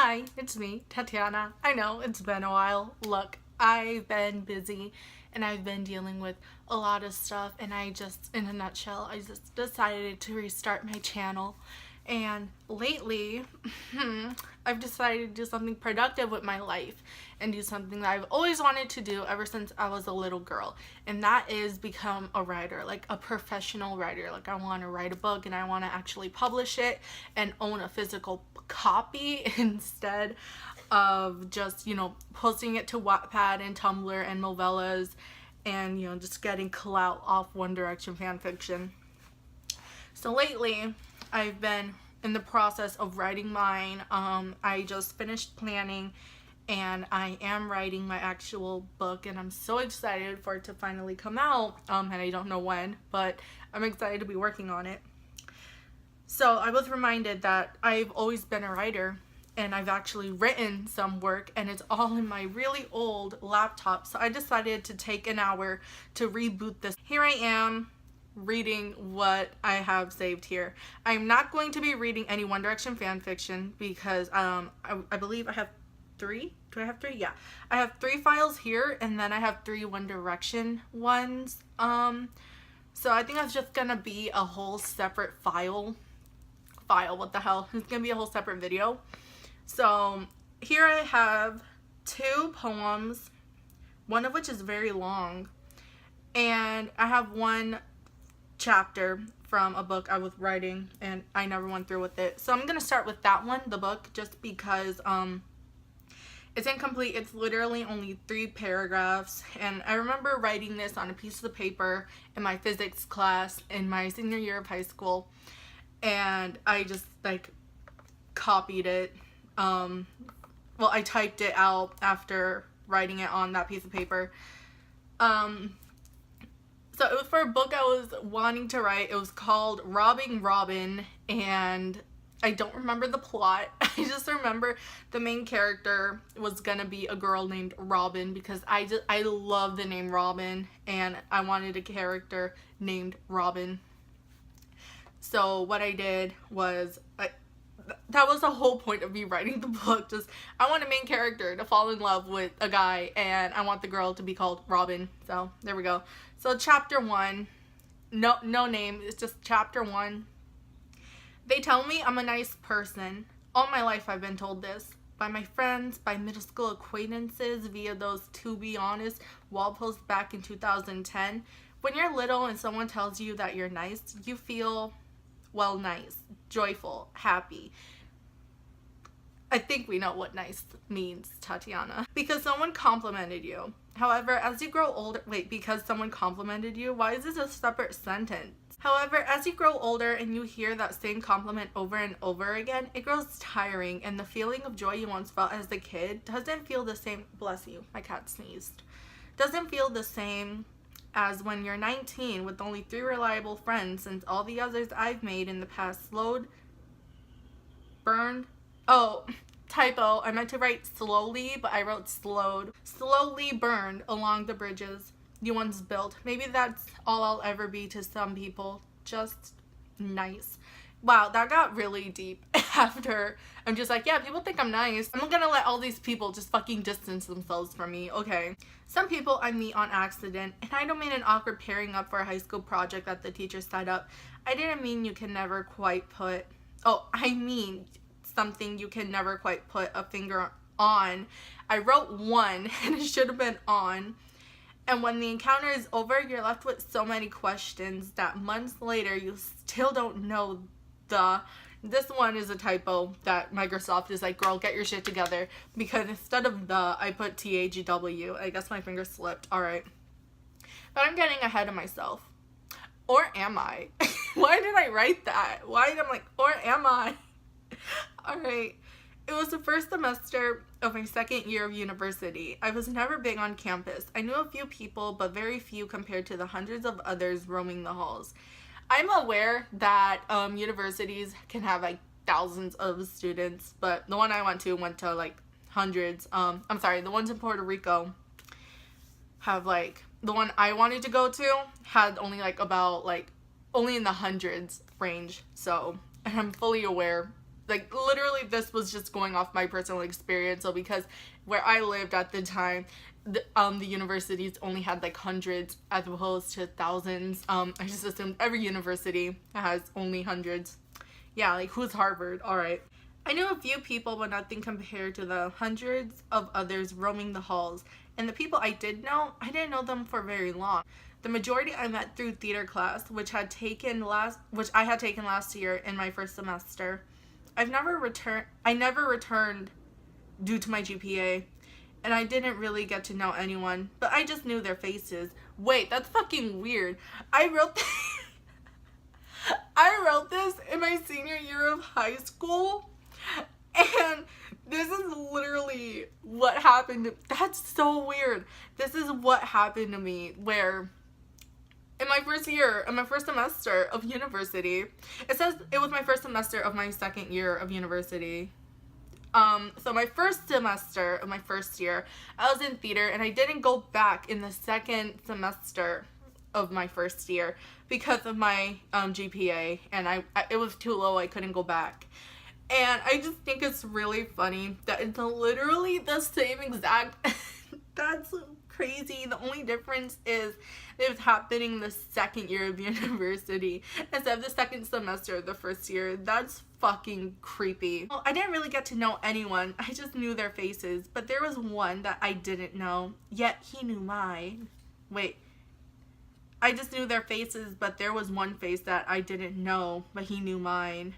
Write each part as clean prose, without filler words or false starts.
Hi, it's me, Tatiana. I know, it's been a while. Look, I've been busy and I've been dealing with a lot of stuff, and in a nutshell, I just decided to restart my channel. And lately, I've decided to do something productive with my life and do something that I've always wanted to do ever since I was a little girl. And that is become a writer, like a professional writer. Like I want to write a book and I want to actually publish it and own a physical copy instead of just, posting it to Wattpad and Tumblr and novellas and, just getting clout off One Direction fan fiction. So lately, I've been in the process of writing mine. I just finished planning and I am writing my actual book, and I'm so excited for it to finally come out, and I don't know when, but I'm excited to be working on it. So I was reminded that I've always been a writer, and I've actually written some work, and it's all in my really old laptop. So I decided to take an hour to reboot this. Here I am reading what I have saved here. I'm not going to be reading any One Direction fan fiction because I believe I have 3. Do I have 3? Yeah. I have 3 files here, and then I have 3 One Direction ones. So I think that's just gonna be a whole separate file. What the hell? It's gonna be a whole separate video. So here I have 2 poems, one of which is very long, and I have 1 chapter from a book I was writing and I never went through with it. So I'm gonna start with that one, the book, just because it's incomplete. It's literally only 3 paragraphs, and I remember writing this on a piece of paper in my physics class in my senior year of high school, and I just copied it. Well, I typed it out after writing it on that piece of paper. So it was for a book I was wanting to write. It was called Robbing Robin, and I don't remember the plot. I just remember the main character was gonna be a girl named Robin because I love the name Robin, and I wanted a character named Robin. So what I did was that was the whole point of me writing the book. Just I want a main character to fall in love with a guy, and I want the girl to be called Robin. So there we go. So chapter 1, no name, it's just chapter 1. They tell me I'm a nice person. All my life I've been told this. By my friends, by middle school acquaintances, via those To Be Honest wall posts back in 2010. When you're little and someone tells you that you're nice, you feel, well, nice, joyful, happy. I think we know what nice means, Tatiana. Because someone complimented you. However, as you grow older, because someone complimented you? Why is this a separate sentence? However, as you grow older and you hear that same compliment over and over again, it grows tiring, and the feeling of joy you once felt as a kid doesn't feel the same. Bless you, my cat sneezed. Doesn't feel the same as when you're 19 with only 3 reliable friends, since all the others I've made in the past burned. Oh, typo. I meant to write slowly, but I wrote slowed. Slowly burned along the bridges you once built. Maybe that's all I'll ever be to some people. Just nice. Wow, that got really deep after I'm just like, yeah, people think I'm nice. I'm not gonna let all these people just fucking distance themselves from me, okay? Some people I meet on accident, and I don't mean an awkward pairing up for a high school project that the teacher set up. I didn't mean you can never quite put, I mean something you can never quite put a finger on. I wrote one, and it should have been on. And when the encounter is over, you're left with so many questions that months later you still don't know this one is a typo that Microsoft is like, girl, get your shit together, because instead of I put THW. I guess my finger slipped. Alright. But I'm getting ahead of myself. Or am I? Why did I write that? Or am I? Alright. It was the first semester of my second year of university. I was never big on campus. I knew a few people, but very few compared to the hundreds of others roaming the halls. I'm aware that universities can have thousands of students, but the one I went to hundreds. I'm sorry, the ones in Puerto Rico have the one I wanted to go to had only only in the hundreds range. So, and I'm fully aware Like, literally, this was just going off my personal experience. So, because where I lived at the time, the universities only had like hundreds as opposed to thousands. I just assumed every university has only hundreds. Yeah, like, who's Harvard? All right. I knew a few people, but nothing compared to the hundreds of others roaming the halls. And the people I did know, I didn't know them for very long. The majority I met through theater class, which I had taken last year in my first semester. I never returned due to my GPA, and I didn't really get to know anyone, but I just knew their faces. Wait, that's fucking weird. I wrote this in my senior year of high school, and this is literally what happened. That's so weird. This is what happened to me, where in my first semester of university, it says it was my first semester of my second year of university. So my first semester of my first year, I was in theater, and I didn't go back in the second semester of my first year because of my GPA, and it was too low. I couldn't go back. And I just think it's really funny that it's literally the same exact. That's crazy. The only difference is it was happening the second year of university instead of the second semester of the first year. That's fucking creepy. Well, I didn't really get to know anyone. I just knew their faces. But there was one that I didn't know, yet he knew mine. Wait. I just knew their faces, but there was one face that I didn't know, but he knew mine.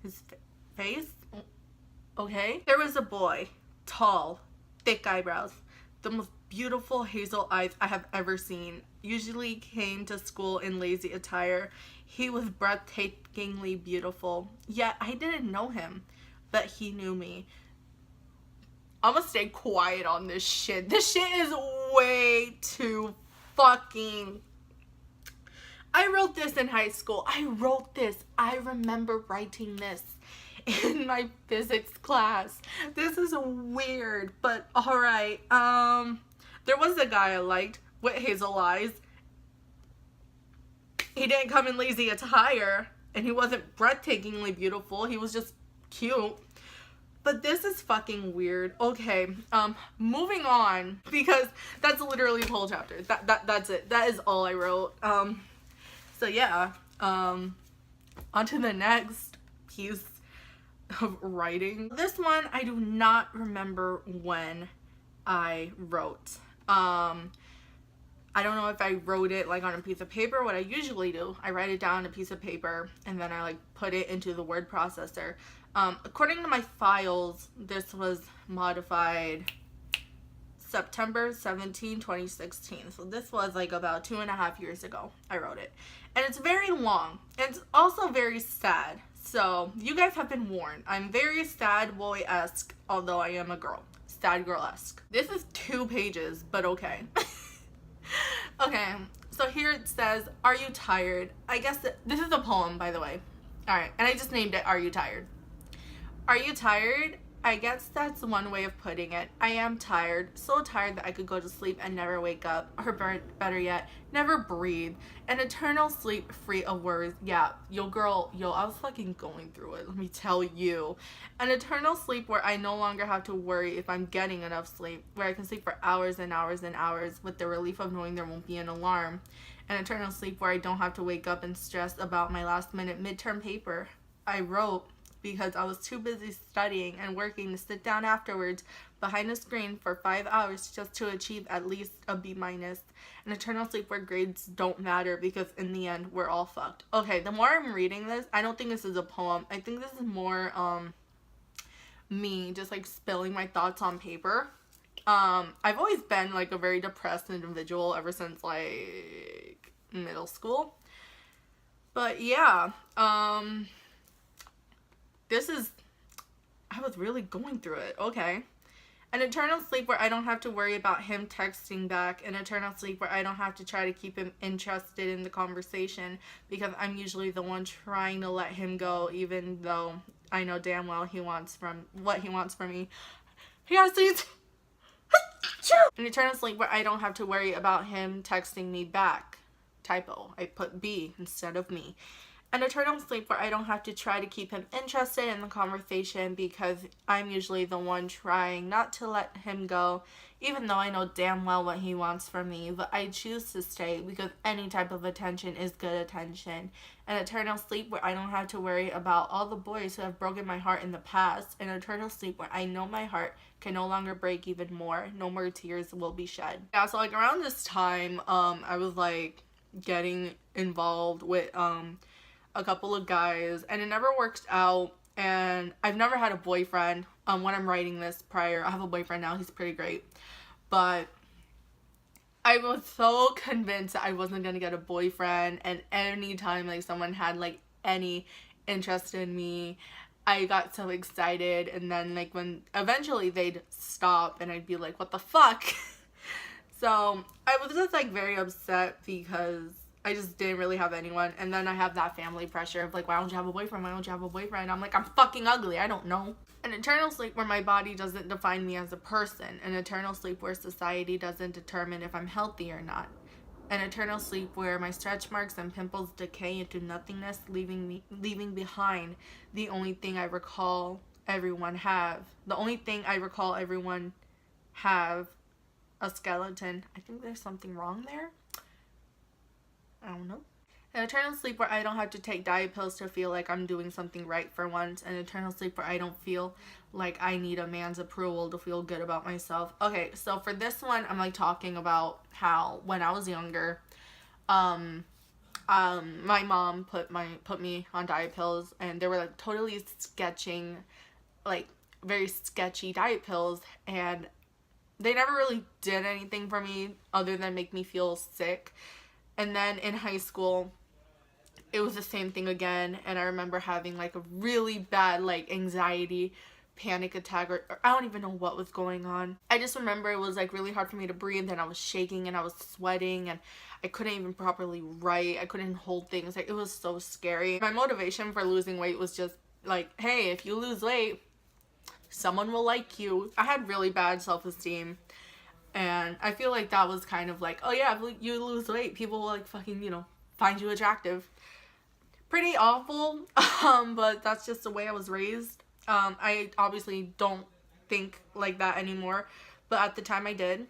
His face? Okay. There was a boy. Tall. Thick eyebrows. The most beautiful hazel eyes I have ever seen. Usually came to school in lazy attire. He was breathtakingly beautiful. Yet I didn't know him, but he knew me. I'm gonna stay quiet on this shit. This shit is way too fucking... I wrote this in high school. I remember writing this in my physics class. This is weird, but alright. There was a guy I liked with hazel eyes. He didn't come in lazy attire, and he wasn't breathtakingly beautiful. He was just cute. But this is fucking weird. Okay, moving on, because that's literally the whole chapter. That's it. That is all I wrote. So yeah, on to the next piece of writing. This one, I do not remember when I wrote. I don't know if I wrote it like on a piece of paper. What I usually do, I write it down on a piece of paper, and then I like put it into the word processor. According to my files, this was modified September 17, 2016. So this was like about 2.5 years ago I wrote it. And it's very long. And it's also very sad. So you guys have been warned. I'm very sad boy-esque, although I am a girl. Sad girl-esque. This is 2 pages, but okay. Okay, so here it says, "Are you tired?" I guess this is a poem, by the way. Alright, and I just named it, "Are you tired?" Are you tired? I guess that's one way of putting it. I am tired. So tired that I could go to sleep and never wake up. Or better yet, never breathe. An eternal sleep free of worries. Yeah, I was fucking going through it. Let me tell you. An eternal sleep where I no longer have to worry if I'm getting enough sleep. Where I can sleep for hours and hours and hours with the relief of knowing there won't be an alarm. An eternal sleep where I don't have to wake up and stress about my last minute midterm paper. I wrote because I was too busy studying and working to sit down afterwards behind a screen for 5 hours just to achieve at least a B-. An eternal sleep where grades don't matter because in the end we're all fucked. Okay, the more I'm reading this, I don't think this is a poem. I think this is more me just like spilling my thoughts on paper. I've always been like a very depressed individual ever since like middle school. But yeah, I was really going through it. Okay. An eternal sleep where I don't have to worry about him texting back. An eternal sleep where I don't have to try to keep him interested in the conversation because I'm usually the one trying to let him go, even though I know damn well what he wants from me. He has these. An eternal sleep where I don't have to worry about him texting me back. Typo. I put B instead of me. An eternal sleep where I don't have to try to keep him interested in the conversation because I'm usually the one trying not to let him go, even though I know damn well what he wants from me, but I choose to stay because any type of attention is good attention. An eternal sleep where I don't have to worry about all the boys who have broken my heart in the past. An eternal sleep where I know my heart can no longer break even more. No more tears will be shed. Yeah, so like around this time, I was like getting involved with a couple of guys, and it never worked out, and I've never had a boyfriend. When I'm writing this prior, I have a boyfriend now, he's pretty great, but I was so convinced that I wasn't gonna get a boyfriend, and anytime like someone had like any interest in me, I got so excited, and then like when eventually they'd stop and I'd be like, what the fuck? So I was just like very upset because I just didn't really have anyone. And then I have that family pressure of like, why don't you have a boyfriend? Why don't you have a boyfriend? I'm like, I'm fucking ugly. I don't know. An eternal sleep where my body doesn't define me as a person. An eternal sleep where society doesn't determine if I'm healthy or not. An eternal sleep where my stretch marks and pimples decay into nothingness, leaving behind the only thing I recall everyone have. The only thing I recall everyone have, a skeleton. I think there's something wrong there. I don't know. An eternal sleep where I don't have to take diet pills to feel like I'm doing something right for once. An eternal sleep where I don't feel like I need a man's approval to feel good about myself. Okay, so for this one, I'm like talking about how when I was younger, my mom put me on diet pills, and they were like totally sketching, like very sketchy diet pills, and they never really did anything for me other than make me feel sick. And then in high school, it was the same thing again, and I remember having like a really bad like anxiety panic attack, or I don't even know what was going on. I just remember it was like really hard for me to breathe, and I was shaking and I was sweating, and I couldn't even properly write. I couldn't hold things. Like, it was so scary. My motivation for losing weight was just like, hey, if you lose weight, someone will like you. I had really bad self-esteem, and I feel like that was kind of like, oh yeah, if you lose weight, people will like fucking, you know, find you attractive. Pretty awful, but that's just the way I was raised. I obviously don't think like that anymore, but at the time I did.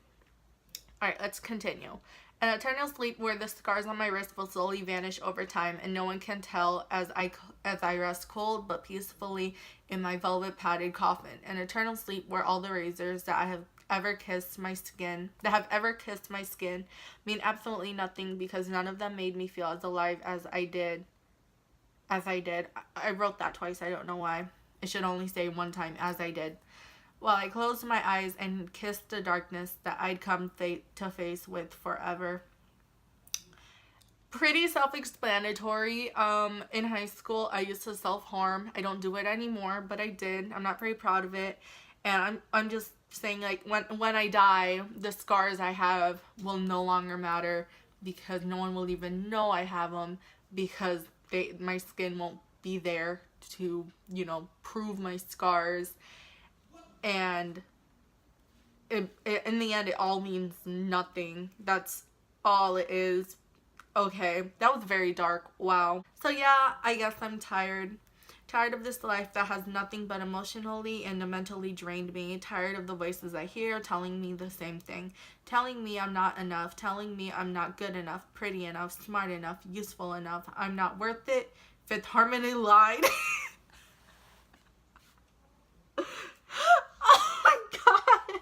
Alright, let's continue. An eternal sleep where the scars on my wrist will slowly vanish over time, and no one can tell as I rest cold but peacefully in my velvet padded coffin. An eternal sleep where all the razors that have ever kissed my skin mean absolutely nothing, because none of them made me feel as alive as I did. I wrote that twice. I don't know why. It should only say one time, as I did. While I closed my eyes and kissed the darkness that I'd come to face with forever. Pretty self-explanatory. In high school, I used to self-harm. I don't do it anymore, but I did. I'm not very proud of it. And I'm just saying, like, when I die, the scars I have will no longer matter, because no one will even know I have them, because my skin won't be there to, you know, prove my scars. And in the end, it all means nothing. That's all it is. Okay, that was very dark. Wow. So yeah, I guess I'm tired. Tired of this life that has nothing but emotionally and mentally drained me. Tired of the voices I hear telling me the same thing. Telling me I'm not enough. Telling me I'm not good enough, pretty enough, smart enough, useful enough. I'm not worth it. Fifth Harmony lied. Oh my god.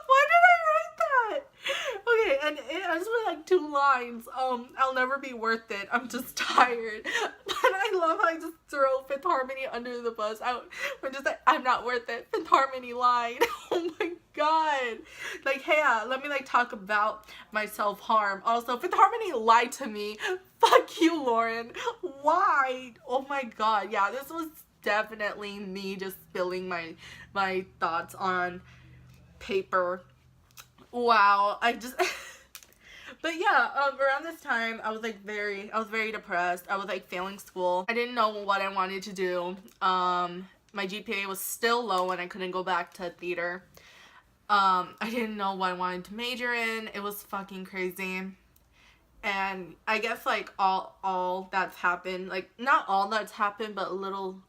Why did I write that? Okay, and I just wrote like 2 lines. I'll never be worth it. I'm just tired. But I love how I just throw Fifth Harmony under the bus. We're just like, I'm not worth it. Fifth Harmony lied. Oh my god. Like, hey, let me like talk about my self-harm. Also, Fifth Harmony lied to me. Fuck you, Lauren. Why? Oh my god. Yeah, this was definitely me just spilling my thoughts on paper. Wow. But yeah, around this time, I was very depressed. I was like failing school. I didn't know what I wanted to do. My GPA was still low and I couldn't go back to theater. I didn't know what I wanted to major in. It was fucking crazy. And I guess like all that's happened, like not all that's happened, but little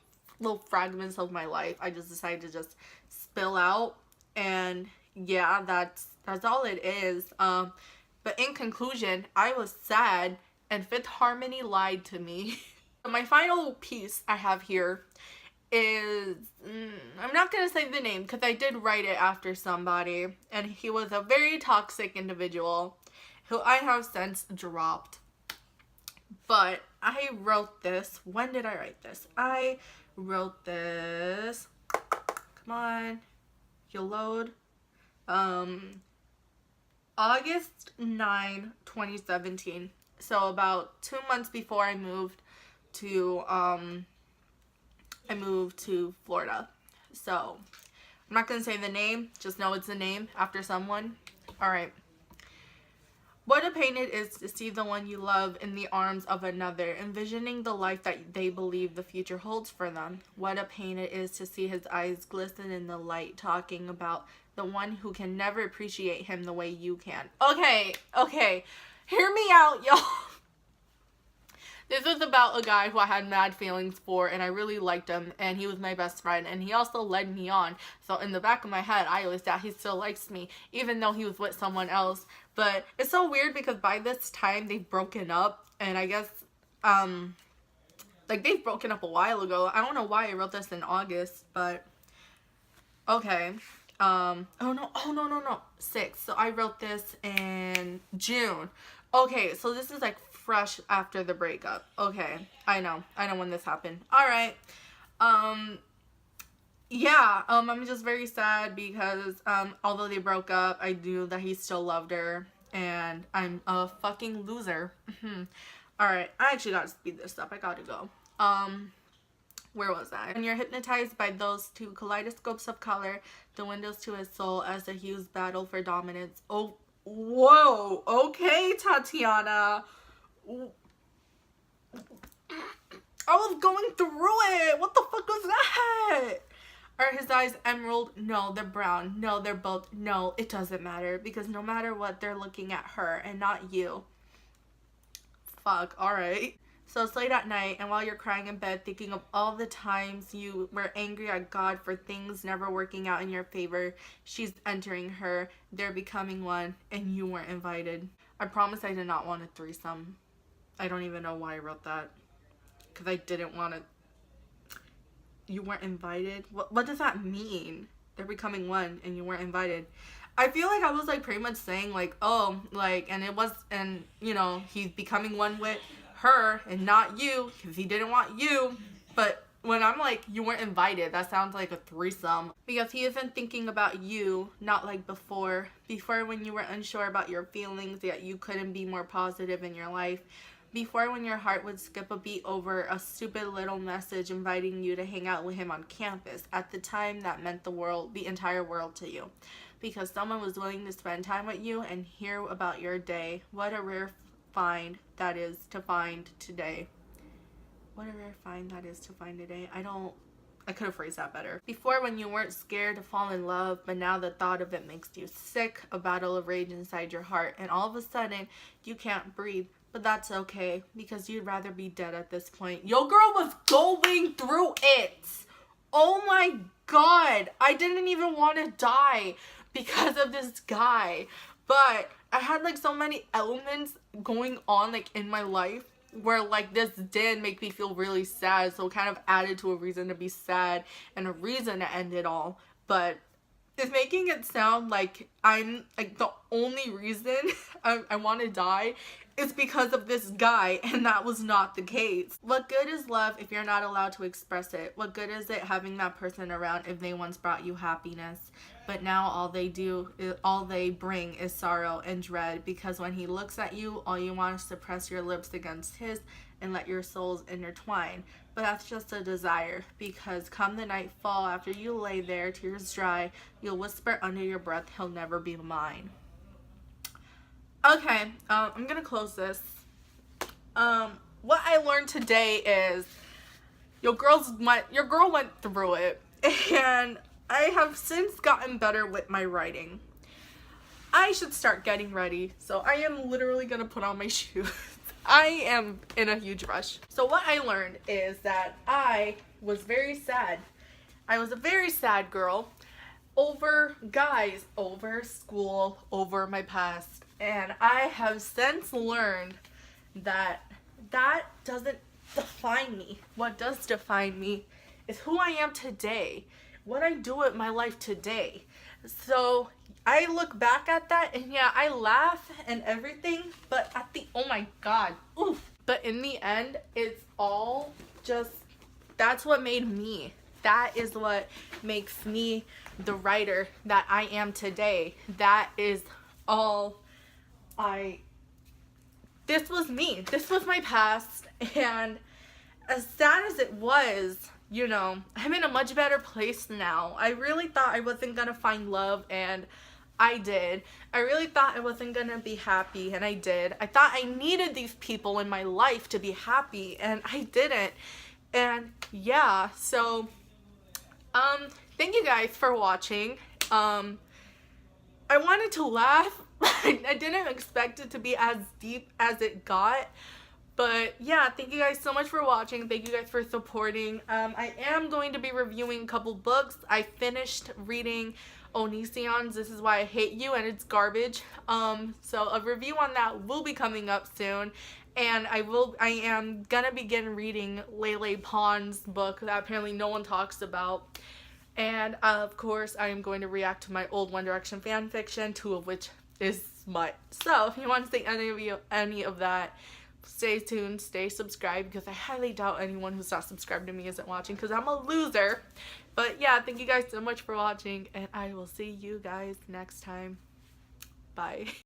fragments of my life, I just decided to just spill out. And yeah, that's all it is. But in conclusion, I was sad and Fifth Harmony lied to me. My final piece I have here is, I'm not gonna say the name because I did write it after somebody, and he was a very toxic individual who I have since dropped. But I wrote this. When did I write this? I wrote this. Come on, you'll load. August 9, 2017. So about 2 months before I moved to Florida. So I'm not gonna say the name, just know it's a name after someone. Alright. What a pain it is to see the one you love in the arms of another, envisioning the life that they believe the future holds for them. What a pain it is to see his eyes glisten in the light, talking about the one who can never appreciate him the way you can. Okay. Hear me out, y'all. This was about a guy who I had mad feelings for, and I really liked him, and he was my best friend, and he also led me on. So in the back of my head, I always thought he still likes me, even though he was with someone else. But it's so weird because by this time, they've broken up, and I guess, like, they've broken up a while ago. I don't know why I wrote this in August, but, okay. Oh no. 6. So I wrote this in June. Okay, so this is like fresh after the breakup. Okay, I know when this happened. Alright. Yeah, I'm just very sad because, although they broke up, I knew that he still loved her, and I'm a fucking loser. Alright, I actually gotta speed this up. I gotta go. Where was I? When you're hypnotized by those two kaleidoscopes of color, the windows to his soul as a huge battle for dominance. Oh, whoa, okay, Tatiana. I was going through it. What the fuck was that? Are his eyes emerald? No, they're brown. No, they're both. No, it doesn't matter because no matter what, they're looking at her and not you. Fuck, alright. So it's late at night, and while you're crying in bed thinking of all the times you were angry at God for things never working out in your favor, she's entering her, they're becoming one, and you weren't invited. I promise I did not want a threesome. I don't even know why I wrote that. Because I didn't want to. You weren't invited? What does that mean? They're becoming one, and you weren't invited. I feel like I was like pretty much saying like, oh, like, and it was, and you know, he's becoming one with her and not you because he didn't want you. But when I'm like, you weren't invited, that sounds like a threesome because he isn't thinking about you, not like before when you were unsure about your feelings, yet you couldn't be more positive in your life, before when your heart would skip a beat over a stupid little message inviting you to hang out with him on campus. At the time, that meant the entire world to you because someone was willing to spend time with you and hear about your day. What a rare find that is to find today. What a rare find that is to find today. I could have phrased that better. Before when you weren't scared to fall in love, but now the thought of it makes you sick, a battle of rage inside your heart, and all of a sudden you can't breathe. But that's okay because you'd rather be dead at this point. Your girl was going through it. Oh my god. I didn't even want to die because of this guy. But I had like so many elements going on like in my life where like this did make me feel really sad, so it kind of added to a reason to be sad and a reason to end it all. But it's making it sound like I'm like the only reason I want to die is because of this guy, and that was not the case. What good is love if you're not allowed to express it? What good is it having that person around if they once brought you happiness? But now all they bring is sorrow and dread, because when he looks at you, all you want is to press your lips against his and let your souls intertwine. But that's just a desire, because come the nightfall, after you lay there, tears dry, you'll whisper under your breath, he'll never be mine. Okay, I'm gonna close this. What I learned today is your girl went through it, and I have since gotten better with my writing. I should start getting ready. So I am literally gonna put on my shoes. I am in a huge rush. So what I learned is that I was very sad. I was a very sad girl over guys, over school, over my past. And I have since learned that that doesn't define me. What does define me is who I am today, what I do with my life today. So I look back at that and yeah, I laugh and everything, but at the, oh my god, oof. But in the end, it's all just, that's what made me. That is what makes me the writer that I am today. That is all this was me. This was my past. And as sad as it was, you know, I'm in a much better place now. I really thought I wasn't gonna find love, and I did. I really thought I wasn't gonna be happy, and I did. I thought I needed these people in my life to be happy, and I didn't. And yeah, so thank you guys for watching. I wanted to laugh. I didn't expect it to be as deep as it got. But yeah, thank you guys so much for watching. Thank you guys for supporting. I am going to be reviewing a couple books. I finished reading Onision's This Is Why I Hate You, and it's garbage. So a review on that will be coming up soon. And I am gonna begin reading Lele Pond's book that apparently no one talks about. And of course, I am going to react to my old One Direction fan fiction, 2 of which is smut. So if you want to see any of that, stay tuned, stay subscribed, because I highly doubt anyone who's not subscribed to me isn't watching, because I'm a loser. But yeah, thank you guys so much for watching, and I will see you guys next time. Bye.